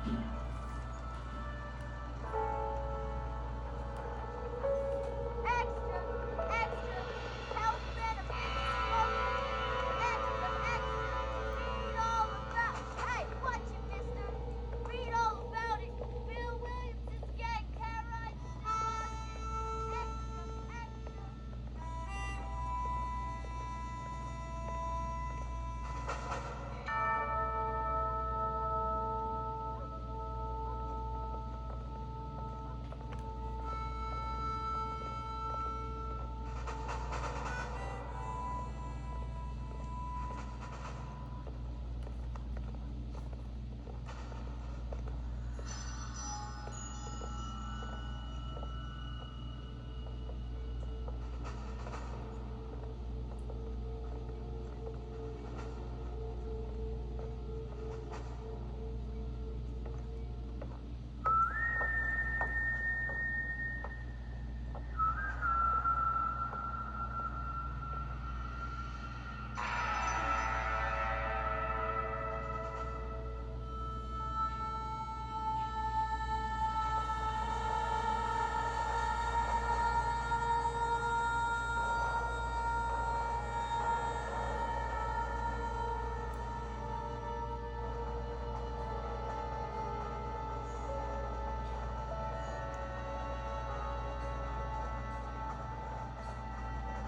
Extra! Extra! Health benefits! Extra! Extra! Read all about... Hey, watch it, mister! Read all about it! Bill Williams' gang terrorized the Extra! Extra!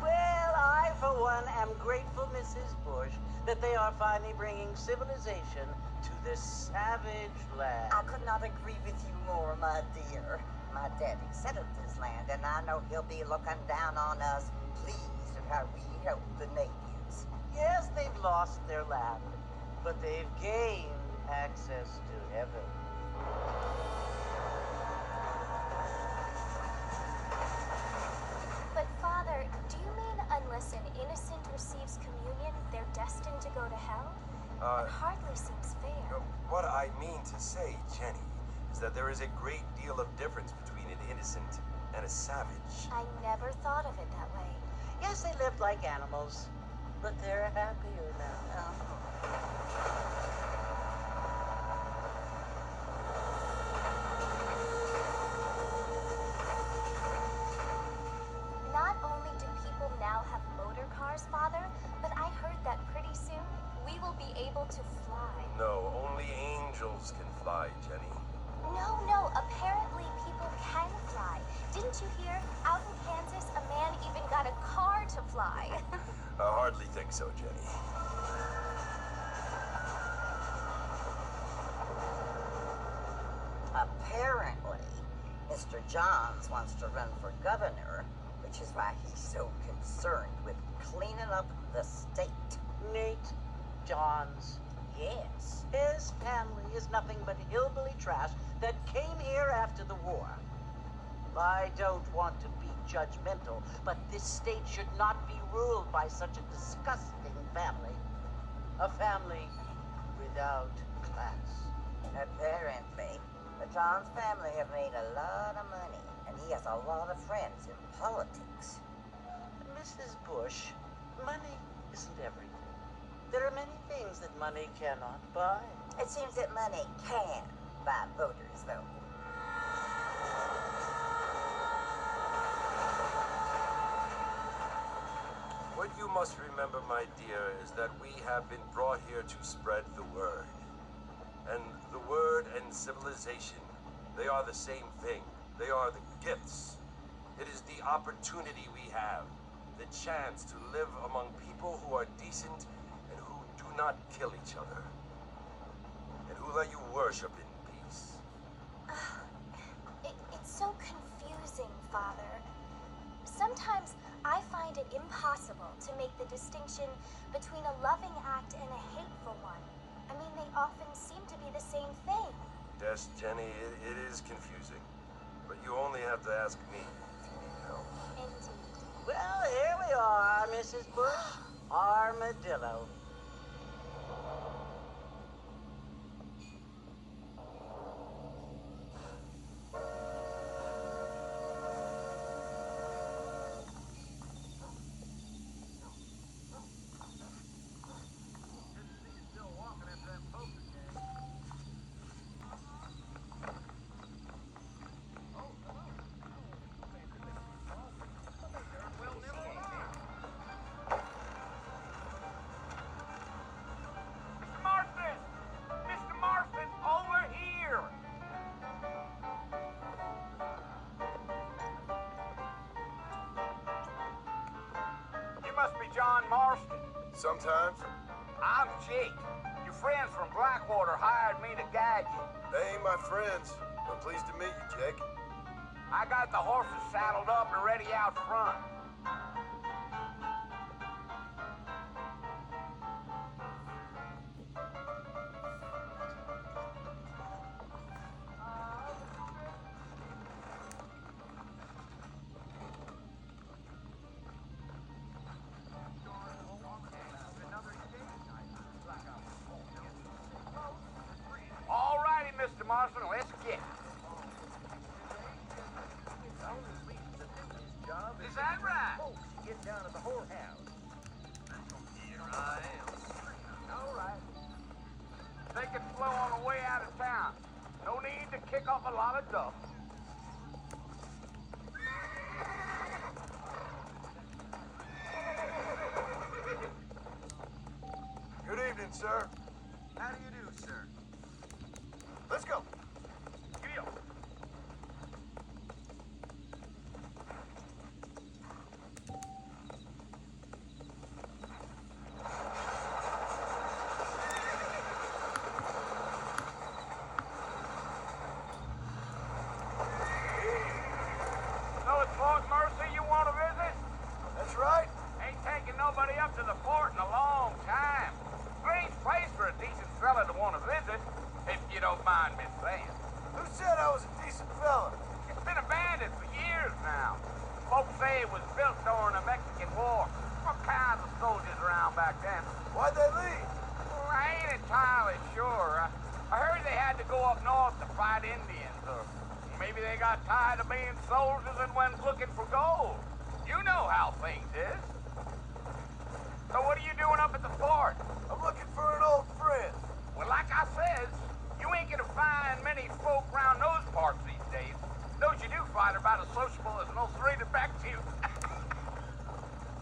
Well, I, for one, am grateful, Mrs. Bush, that they are finally bringing civilization to this savage land. I could not agree with you more, my dear. My daddy settled this land, and I know he'll be looking down on us, pleased at how we help the natives. Yes, they've lost their land, but they've gained access to heaven. But, Father, do you mean unless an innocent receives communion, they're destined to go to hell? That hardly seems fair. What I mean to say, Jenny, is that there is a great deal of difference between an innocent and a savage. I never thought of it that way. Yes, they lived like animals, but they're happier now. Not only do people now have motor cars, Father, but I heard that pretty soon we will be able to fly. No, only angels can fly, Jenny. No, apparently people can fly. Didn't you hear? Out in Kansas, a man even got a car to fly. I hardly think so, Jenny. Apparently, Mr. Johns wants to run for governor, which is why he's so concerned with cleaning up the state. Nate Johns. Yes. His family is nothing but hillbilly trash that came here after the war. I don't want to be judgmental, but this state should not be ruled by such a disgusting family. A family without class. Apparently, the Johns family have made a lot of money, and he has a lot of friends in politics. Mrs. Bush, money isn't everything. There are many things that money cannot buy. It seems that money can buy voters, though. What you must remember, my dear, is that we have been brought here to spread the word. And the word and civilization, they are the same thing. They are the gifts. It is the opportunity we have, the chance to live among people who are decent and who do not kill each other, and who let you worship in peace. It's so confusing, Father. Sometimes I find it impossible to make the distinction between a loving act and a hateful one. I mean, they often seem to be the same thing. Yes, Jenny, it is confusing. But you only have to ask me if you need help. Indeed. Well, here we are, Mrs. Bush. Armadillo. must be John Marston. Sometimes. I'm Jake. Your friends from Blackwater hired me to guide you. They ain't my friends, but pleased to meet you, Jake. I got the horses saddled up and ready out front. All righty, Mr. Marston, let's get it. Is that right? Get down to the whorehouse. Here I am. All right. They can flow on the way out of town. No need to kick up a lot of dust. Good evening, sir. How do you do, sir? Let's go. Giddy up. So it's Fort Mercer you want to visit? That's right. Ain't taking nobody up to the fort in a long time. Strange place for a decent fella to want to visit, if you don't mind me saying. Who said I was a decent fella? It's been abandoned for years now. Folks say it was built during the Mexican War. What kinds of soldiers around back then? Why'd they leave? Well, I ain't entirely sure. I heard they had to go up north to fight Indians, or maybe they got tired of being soldiers and went looking for gold. You know how things is. So what are you doing up at the fort? I'm looking for an old friend. Well, like I says, you ain't gonna find many folk around those parts these days. Those you do find are about as sociable as an old serrated back tooth.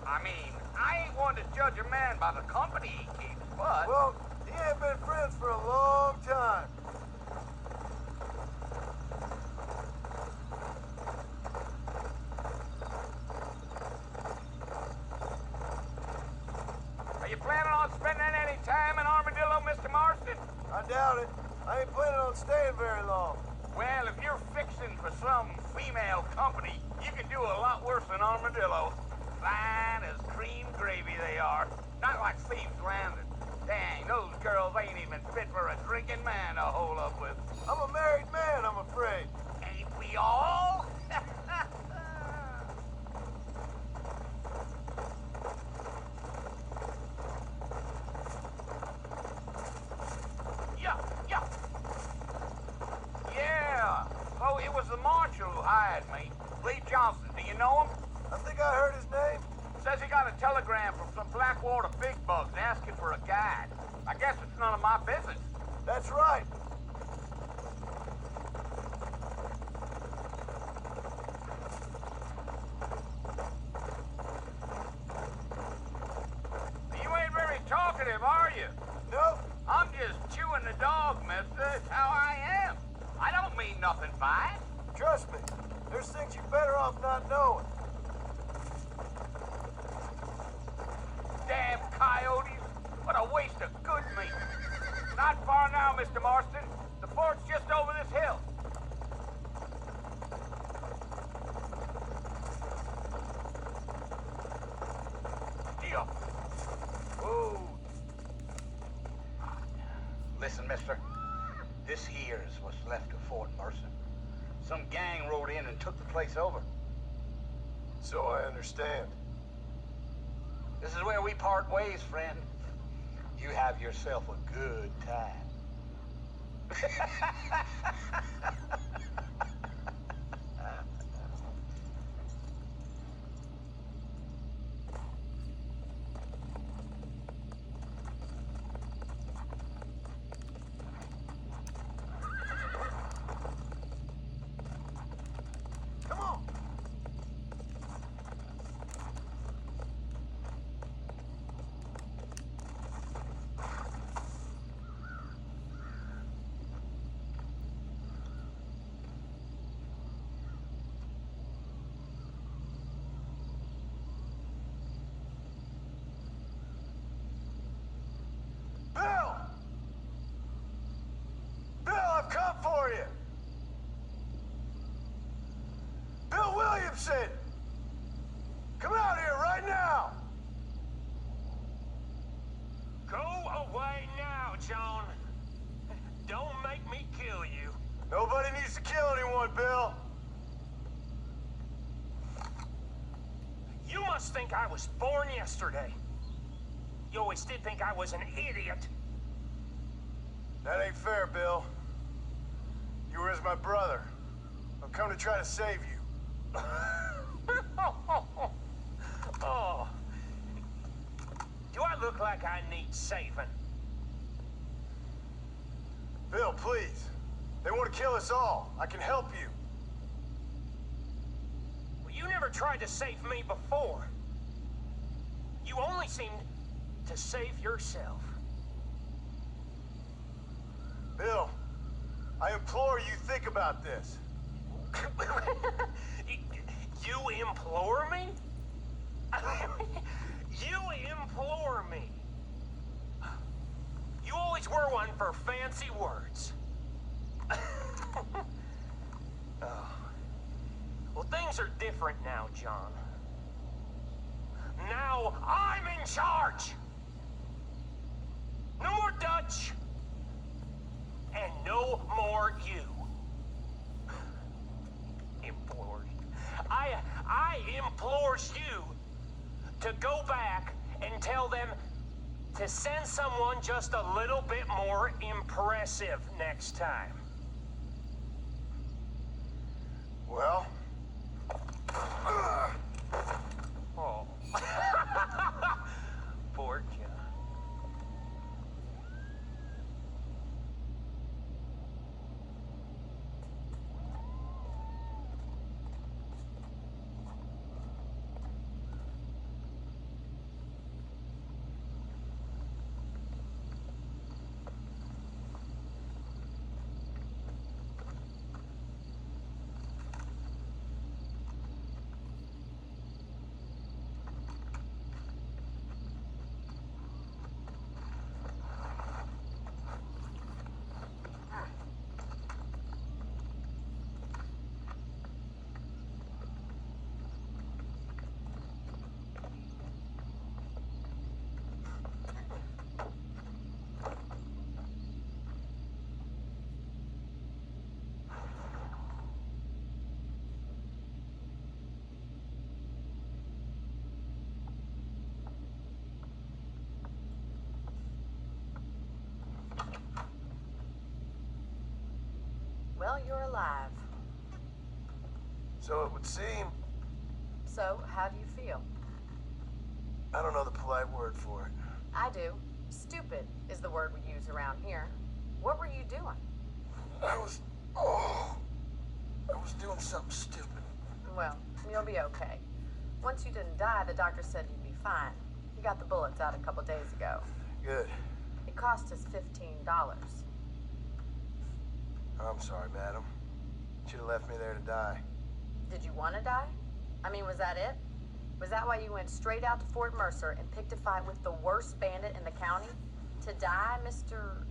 I mean, I ain't one to judge a man by the company he keeps, but... Well, he ain't been friends for a long time. Are you planning on spending any time in Armadillo, Mr. Marston? I doubt it. I ain't planning on staying very long. Well, if you're fixing for some female company, you can do a lot worse than Armadillo. Fine as cream gravy they are. Not like Thieves Landing. Dang, those girls ain't even fit for a drinking man to hold up with. I'm a married man, I'm afraid. Ain't we all? Yeah, yeah. Yeah. Oh, it was the marshal who hired me. Lee Johnson, do you know him? I think I heard his name. Says he got a telegram from some Blackwater big bugs asking for a guide. I guess it's none of my business. That's right. You ain't very talkative, are you? Nope. I'm just chewing the dog, mister. It's how I am. I don't mean nothing by it. Trust me. There's things you're better off not knowing. Damn coyotes. What a waste of good meat. Not far now, Mr. Marston. The fort's just over this hill. Deal. Whoa. Listen, mister. This here's what's left of Fort Mercer. Some gang rode in and took the place over. So I understand. This is where we part ways, friend. You have yourself a good time. Come on. for you. Bill Williamson! Come out here right now! Go away now, John. Don't make me kill you. Nobody needs to kill anyone, Bill. You must think I was born yesterday. You always did think I was an idiot. That ain't fair, Bill. You were as my brother. I've come to try to save you. Oh. Do I look like I need saving? Bill, please. They want to kill us all. I can help you. Well, you never tried to save me before. You only seemed to save yourself. Bill, I implore you think about this. You implore me? You implore me. You always were one for fancy words. Oh. Well, things are different now, John. Now I'm in charge. No more Dutch. And no more you. Implores. I implores you to go back and tell them to send someone just a little bit more impressive next time. Well... Oh. Poor John. Well, you're alive. So it would seem... So, how do you feel? I don't know the polite word for it. I do. Stupid is the word we use around here. What were you doing? I was doing something stupid. Well, you'll be okay. Once you didn't die, the doctor said you'd be fine. You got the bullets out a couple days ago. Good. It cost us $15. I'm sorry, madam. Should have left me there to die. Did you want to die? I mean, was that it? Was that why you went straight out to Fort Mercer and picked a fight with the worst bandit in the county? To die, Mr.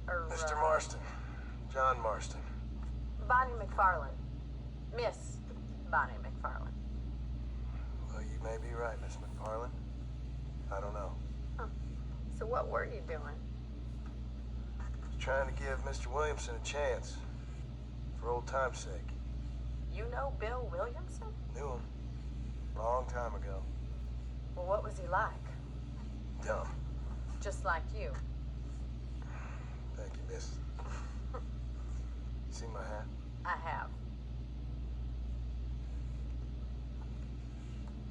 Mr. Marston. John Marston. Bonnie McFarland. Miss Bonnie McFarland. Well, you may be right, Miss McFarland. I don't know. Huh. So what were you doing? Trying to give Mr. Williamson a chance. For old time's sake. You know Bill Williamson? Knew him. Long time ago. Well, what was he like? Dumb. Just like you. Thank you, miss. See my hat? I have.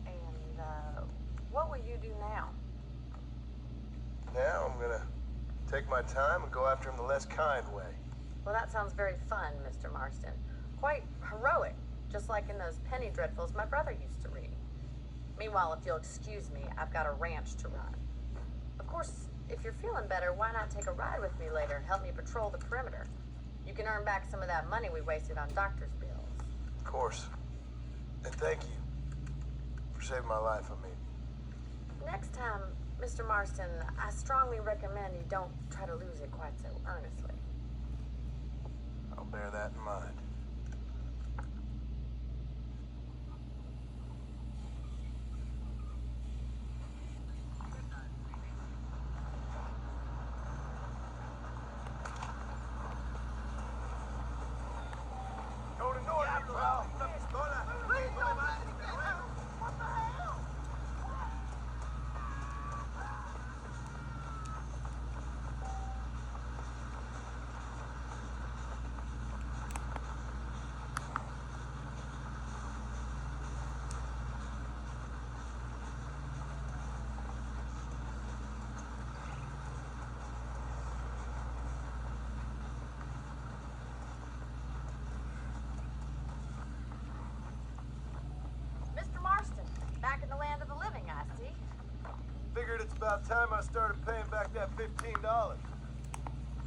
And, what will you do now? Now I'm gonna take my time and go after him the less kind way. Well, that sounds very fun, Mr. Marston. Quite heroic, just like in those penny dreadfuls my brother used to read. Meanwhile, if you'll excuse me, I've got a ranch to run. Of course, if you're feeling better, why not take a ride with me later and help me patrol the perimeter? You can earn back some of that money we wasted on doctor's bills. Of course. And thank you for saving my life, I mean. Next time, Mr. Marston, I strongly recommend you don't try to lose it quite so earnestly. I'll bear that in mind. Go to north, pal. Mr. Marston, back in the land of the living, I see. Figured it's about time I started paying back that $15.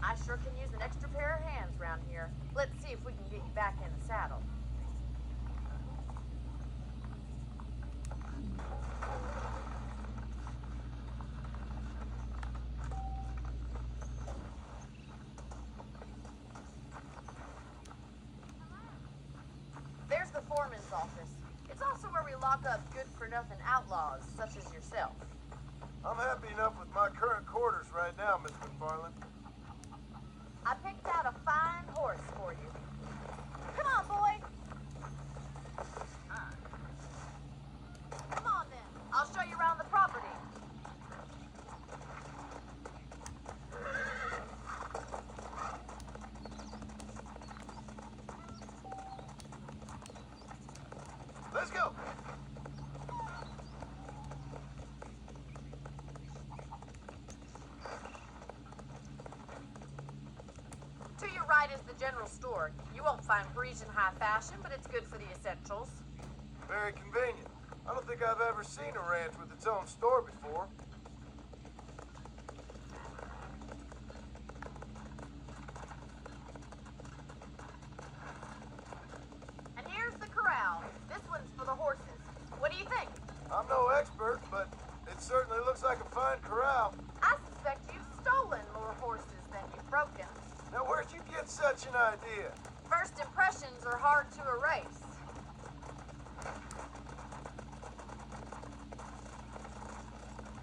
I sure can use an extra pair of hands around here. Let's see if we can get you back in the saddle. There's the foreman's office. It's also where we lock up good-for-nothing outlaws, such as yourself. I'm happy enough with my current quarters right now, Miss McFarland. I picked out a fine horse for you. Come on, boy. Come on, then. I'll show you around the property. Let's go. To your right is the general store. You won't find Parisian high fashion, but it's good for the essentials. Very convenient. I don't think I've ever seen a ranch with its own store before. And here's the corral. This one's for the horses. What do you think? I'm no expert, but it certainly looks like a fine corral. I suspect you've stolen more horses than you've broken. Now, where'd you get such an idea? First impressions are hard to erase.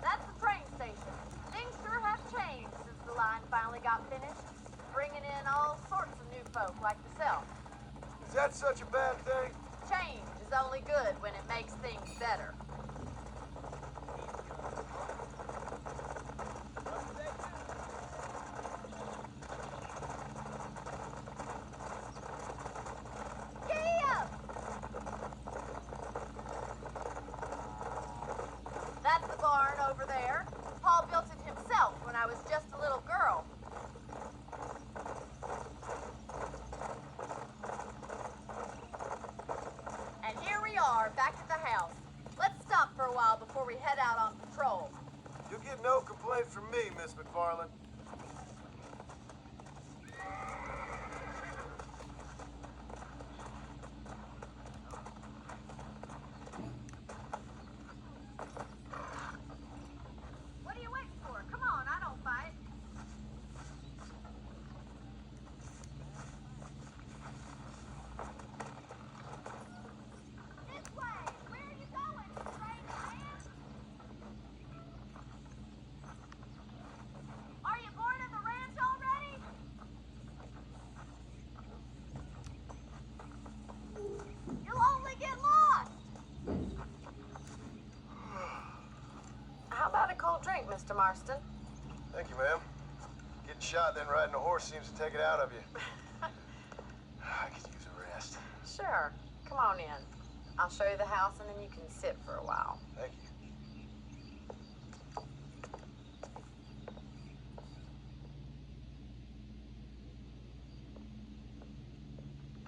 That's the train station. Things sure have changed since the line finally got finished, bringing in all sorts of new folk like yourself. Is that such a bad thing? Change is only good when it makes things better. That's the barn over there. Paul built it himself when I was just a little girl. And here we are, back at the house. Let's stop for a while before we head out on patrol. You'll get no complaint from me, Miss McFarland. What are you waiting for? Come on, I don't fight. This way! Where are you going, strange man? Are you bored of the ranch already? You'll only get lost! How about a cold drink, Mr. Marston? Thank you, ma'am. Getting shot then riding a horse seems to take it out of you. I could use a rest. Sure. Come on in. I'll show you the house and then you can sit for a while. Thank you.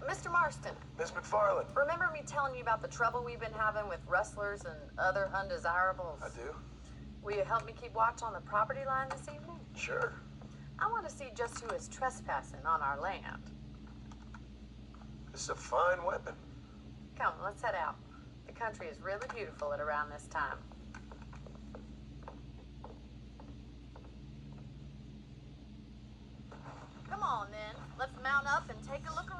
Mr. Marston, Miss McFarland. remember me telling you about the trouble we've been having with rustlers and other undesirables? I do. Will you help me keep watch on the property line this evening? Sure. I want to see just who is trespassing on our land. This is a fine weapon. Come, let's head out. The country is really beautiful at around this time. Come on, then. Let's mount up and take a look around.